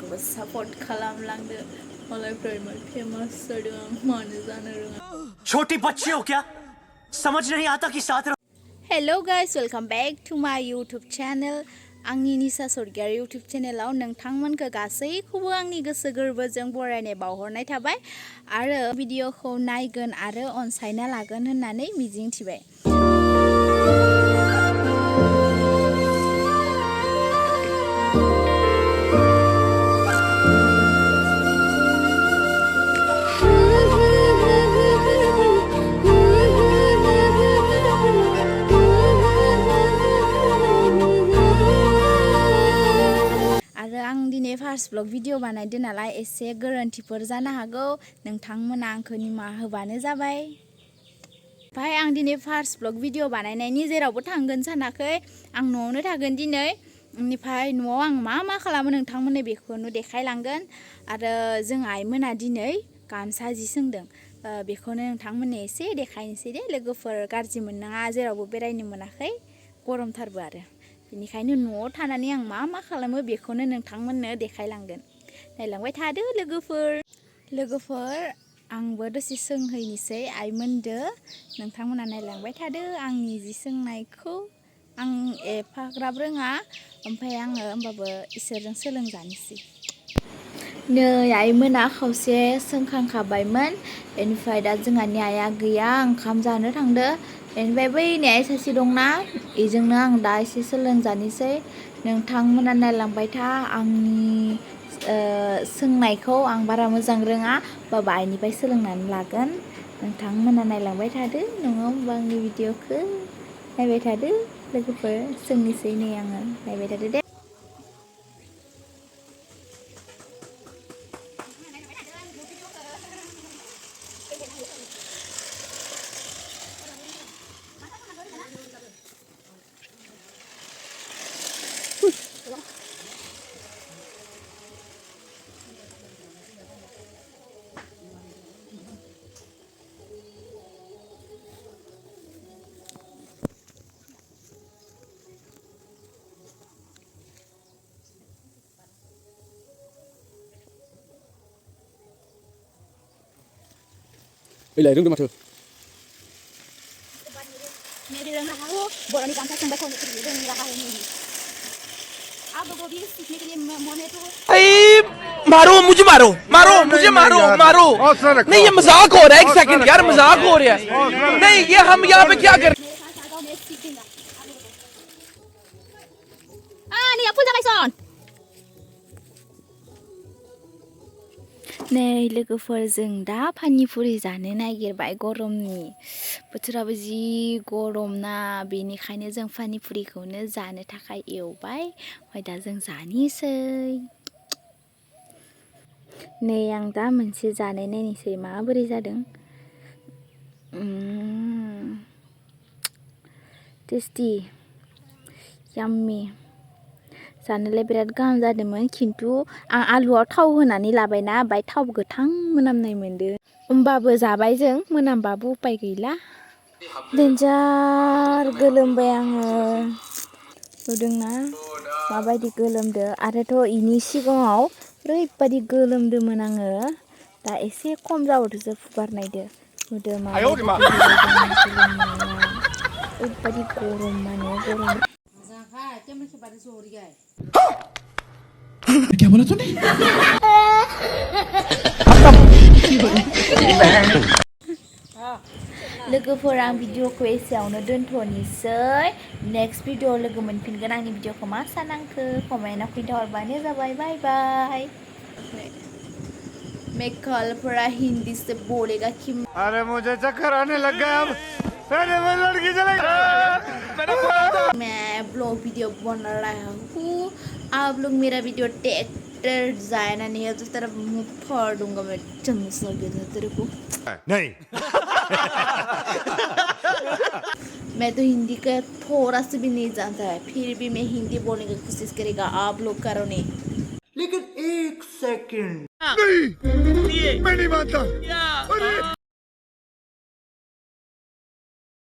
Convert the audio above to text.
आंखौबो सापर्ट खालामलांदो मालायफ्रा फेमास जादों आं मानो जानो रोङा छोटी बच्ची हो क्या समझ नहीं आता कि साथ hello guys welcome back to my YouTube channel आंनि निसा सरगियारि यूट्यूब चैनलाव नोंथांमोनखौ गासैखौबो आंनि गोसो गोरबोजों बरायनाय बावहरनाय थाबाय आरो भिडिअखौ नायगोन आरो अनसायना लागोन होननानै मिजिंथिबाय फार्स्ट ब्लग भिडिअ बानायदो नालाय एसे गोरोन्थिफोर जानो हागौ नोंथांमोना आंखौ निमाहा होबानो जाबाय ओमफ्राय आं दिनै फार्स्ट ब्लग भिडिअ बानायनायनि जेरावबो थांगोन सानाखै आं न'आवनो थागोन दिनै बेनिफ्राय न'आव आं मा खालामो नोंथांमोननो बेखौनो देखायलांगोन आरो जों आइमोना दिनै गामसा जि सोंदों बेखौनो नोंथांमोननो एसे देखायनोसै दे लोगोफोर गाज्रि मोननाङा जेरावबो बेरायनो मोनाखै गरमथारबो आरो बेनिखायनो न'आव थानानै आं मा खालामो बेखौनो नोंथांमोननो देखायलांगोन नायलांबाय थादो लोगोफोर आंबो दसे सोंहैनोसै आइमोनदो नोंथांमोना नायलांबाय थादो आंनि जि सोंनायखौ आं एफाग्राब रोङा ओमफ्राय आङो होमबाबो इसोरजों सोलोंजानोसै नै आइमोना खावसे सोंखांखाबायमोन बेनिफ्राय दा जोंहानि आइया गैया ओंखाम जानो थांदो बेनिफ्राय बै आइ सासे दंना बेजोंनो आं दा एसे सोलोंजानोसै नोंथांमोना नायलांबाय था आंनि सोंनायखौ आं बारा मोजां रोङा बाबा आइनिफ्राय सोलोंनानै लागोन नोंथांमोना नायलांबाय थादो नङा होमबा आंनि भिडिअखौ नायबाय थादो लोगोफोर सोंनोसै नै आङो नायबाय थादो दे Lại đứng mặt thường. मारो मुझे मारो नहीं ये मजाक हो रहा है एक सेकंड यार मजाक हो रहा है नहीं ये हम यहाँ पे क्या कर नै लोगोफोर जों दा पानिपुरि जानो नागिरबाय गरमनि बोथोराबो जि गरम ना बेनिखायनो जों पानिपुरिखौनो जानो थाखाय एवबाय ओमफ्राय दा जों जानोसै नै आं दा मोनसे जानाय नायनोसै माबोरै जादों टेस्टि याम्मी जानोलाय बिराद गाहाम जादोंमोन खिन्थु आं आलुआव थाव होनानै लाबायना बाय थाव गोथां मोनामनाय मोनदो होमबाबो जाबाय जों मोनामबाबो उपाय गैला देन्जार गोलोमबाय आङो नुदोंना माबायदि गोलोमदो आरोथ' इनि सिगाङाव ओरैबायदि गोलोमदोंमोन आङो दा एसे खम जाबोदोसो फुगारनायदो नुदो ओरैबायदि गरम माने गरम क्या बोला तूने लोगोफोर आं भिडिअखौ एसेयावनो दोनथ'नोसै नेक्स्ट भिडिअ लोगो मोनफिनगोन आंनि भिडिअखौ मा सानांखो कमेन्टआव खिन्थाहरबानो जाबाय बाय बाय मैं कल पूरा हिंदी से बोलेगा कि अरे मुझे चक्कर आने लग गया अब अरे मैं लड़की चले मैं ब्लॉग वीडियो बना रहा हूँ आप लोग मेरा वीडियो टेक्टर जाना नहीं है तो तेरा मुंह फाड़ दूंगा मैं चम्मच लगे तेरे को नहीं मैं तो हिंदी का थोड़ा सा भी नहीं जानता है फिर भी मैं हिंदी बोलने की कोशिश करेगा आप लोग करो नहीं लेकिन एक सेकंड नहीं मैं नहीं मानता